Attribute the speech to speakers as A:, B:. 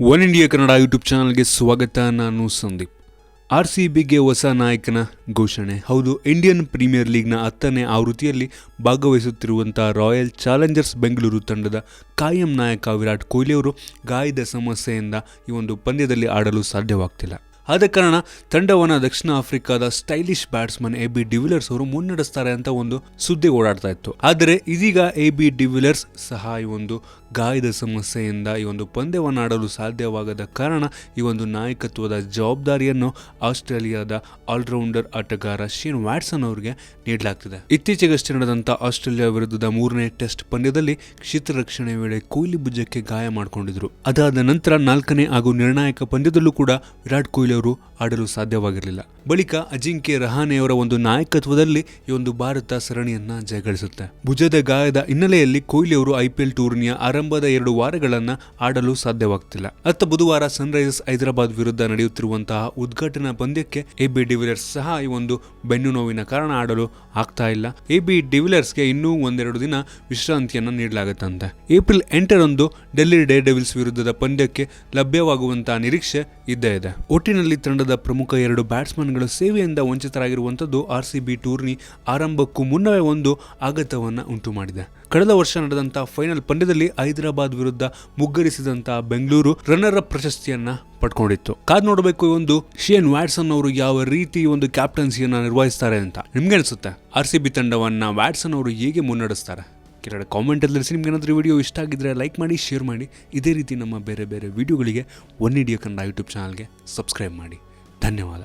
A: One India Kannada YouTube ಚಾನಲ್ಗೆ ಸ್ವಾಗತ. ನಾನು ಸಂದೀಪ್. RCBಗೆ ಹೊಸ ನಾಯಕನ ಘೋಷಣೆ. ಹೌದು, ಇಂಡಿಯನ್ ಪ್ರೀಮಿಯರ್ ಲೀಗ್ನ 10ನೇ ಆವೃತ್ತಿಯಲ್ಲಿ ಭಾಗವಹಿಸುತ್ತಿರುವಂಥ ರಾಯಲ್ ಚಾಲೆಂಜರ್ಸ್ ಬೆಂಗಳೂರು ತಂಡದ ಕಾಯಂ ನಾಯಕ ವಿರಾಟ್ ಕೊಹ್ಲಿ ಅವರು ಗಾಯದ ಸಮಸ್ಯೆಯಿಂದ ಈ ಒಂದು ಪಂದ್ಯದಲ್ಲಿ ಆಡಲು ಸಾಧ್ಯವಾಗ್ತಿಲ್ಲ. ಆದ ಕಾರಣ ತಂಡವನ್ನು ದಕ್ಷಿಣ ಆಫ್ರಿಕಾದ ಸ್ಟೈಲಿಶ್ ಬ್ಯಾಟ್ಸ್ಮನ್ AB ಡಿವಿಲಿಯರ್ಸ್ ಅವರು ಮುನ್ನಡೆಸ್ತಾರೆ ಅಂತ ಒಂದು ಸುದ್ದಿ ಓಡಾಡ್ತಾ ಇತ್ತು. ಆದರೆ ಇದೀಗ AB ಡಿವಿಲಿಯರ್ಸ್ ಸಹ ಈ ಒಂದು ಗಾಯದ ಸಮಸ್ಯೆಯಿಂದ ಈ ಒಂದು ಪಂದ್ಯವನ್ನು ಆಡಲು ಸಾಧ್ಯವಾಗದ ಕಾರಣ ಈ ಒಂದು ನಾಯಕತ್ವದ ಜವಾಬ್ದಾರಿಯನ್ನು ಆಸ್ಟ್ರೇಲಿಯಾದ ಆಲ್ರೌಂಡರ್ ಆಟಗಾರ ಶೇನ್ ವ್ಯಾಟ್ಸನ್ ಅವರಿಗೆ ನೀಡಲಾಗ್ತಿದೆ. ಇತ್ತೀಚೆಗಷ್ಟೇ ನಡೆದಂಥ ಆಸ್ಟ್ರೇಲಿಯಾ ವಿರುದ್ಧದ 3ನೇ ಟೆಸ್ಟ್ ಪಂದ್ಯದಲ್ಲಿ ಕ್ಷೇತ್ರ ರಕ್ಷಣೆ ವೇಳೆ ಕೊಹ್ಲಿ ಭುಜಕ್ಕೆ ಗಾಯ ಮಾಡಿಕೊಂಡಿದ್ರು. ಅದಾದ ನಂತರ 4ನೇ ಹಾಗೂ ನಿರ್ಣಾಯಕ ಪಂದ್ಯದಲ್ಲೂ ಕೂಡ ವಿರಾಟ್ ಕೊಹ್ಲಿ ಅವರು ಆಡಲು ಸಾಧ್ಯವಾಗಿರಲಿಲ್ಲ. ಬಳಿಕ ಅಜಿಂಕ್ಯ ರಹಾನೆಯವರ ಒಂದು ನಾಯಕತ್ವದಲ್ಲಿ ಈ ಒಂದು ಭಾರತ ಸರಣಿಯನ್ನ ಜಯಗಳಿಸುತ್ತೆ. ಭುಜದ ಗಾಯದ ಹಿನ್ನೆಲೆಯಲ್ಲಿ ಕೊಹ್ಲಿ ಅವರು IPL ಟೂರ್ನಿಯ ಆರಂಭದ 2 ವಾರಗಳನ್ನ ಆಡಲು ಸಾಧ್ಯವಾಗ್ತಿಲ್ಲ. ಬುಧವಾರ ಸನ್ರೈಸರ್ಸ್ ಹೈದರಾಬಾದ್ ವಿರುದ್ಧ ನಡೆಯುತ್ತಿರುವಂತಹ ಉದ್ಘಾಟನಾ ಪಂದ್ಯಕ್ಕೆ AB ಡಿವಿಲಿಯರ್ಸ್ ಸಹ ಈ ಒಂದು ಬೆನ್ನು ನೋವಿನ ಕಾರಣ ಆಡಲು ಆಗ್ತಾ ಇಲ್ಲ. AB ಡಿವಿಲಿಯರ್ಸ್ಗೆ ಇನ್ನೂ 1-2 ದಿನ ವಿಶ್ರಾಂತಿಯನ್ನ ನೀಡಲಾಗುತ್ತಂತೆ. ಏಪ್ರಿಲ್ 8ರಂದು ಡೆಲ್ಲಿ ಡೇರ್ ಡೆವಿಲ್ಸ್ ವಿರುದ್ಧದ ಪಂದ್ಯಕ್ಕೆ ಲಭ್ಯವಾಗುವಂತಹ ನಿರೀಕ್ಷೆ ಇದ್ದೇ ಇದೆ. ಒಟ್ಟಿನಲ್ಲಿ ತಂಡದ ಪ್ರಮುಖ 2 ಬ್ಯಾಟ್ಸ್ಮನ್ಗಳ ಸೇವೆಯಿಂದ ವಂಚಿತರಾಗಿರುವಂಥದ್ದು RCB ಟೂರ್ನಿ ಆರಂಭಕ್ಕೂ ಮುನ್ನವೇ ಒಂದು ಆಘಾತವನ್ನ ಉಂಟು ಮಾಡಿದೆ. ಕಳೆದ ವರ್ಷ ನಡೆದಂತ ಫೈನಲ್ ಪಂದ್ಯದಲ್ಲಿ ಹೈದರಾಬಾದ್ ವಿರುದ್ಧ ಮುಗ್ಗರಿಸಿದಂತಹ ಬೆಂಗಳೂರು ರನ್ನರ್ ಅಪ್ ಪ್ರಶಸ್ತಿಯನ್ನ ಪಡ್ಕೊಂಡಿತ್ತು. ಕಾದ್ ನೋಡಬೇಕು ಒಂದು ಶೇನ್ ವ್ಯಾಟ್ಸನ್ ಅವರು ಯಾವ ರೀತಿ ಒಂದು ಕ್ಯಾಪ್ಟನ್ಸಿಯನ್ನ ನಿರ್ವಹಿಸ್ತಾರೆ ಅಂತ. ನಿಮ್ಗೆ ಅನ್ಸುತ್ತೆ RCB ತಂಡವನ್ನ ವ್ಯಾಟ್ಸನ್ ಅವರು ಹೇಗೆ ಮುನ್ನಡೆಸ್ತಾರೆ? ಕೆಳಗಡೆ ಕಾಮೆಂಟ್ ಅಲ್ಲಿ ತಿಳಿಸಿ. ನಿಮ್ಗೆ ಏನಾದರೂ ವಿಡಿಯೋ ಇಷ್ಟ ಆಗಿದ್ರೆ ಲೈಕ್ ಮಾಡಿ, ಶೇರ್ ಮಾಡಿ. ಇದೇ ರೀತಿ ನಮ್ಮ ಬೇರೆ ಬೇರೆ ವಿಡಿಯೋಗಳಿಗೆ ಒನ್ ಇಂಡಿಯಾ ಕನ್ನಡ ಯೂಟ್ಯೂಬ್ ಚಾನಲ್ಗೆ ಸಬ್ಸ್ಕ್ರೈಬ್ ಮಾಡಿ. ಧನ್ಯವಾದ.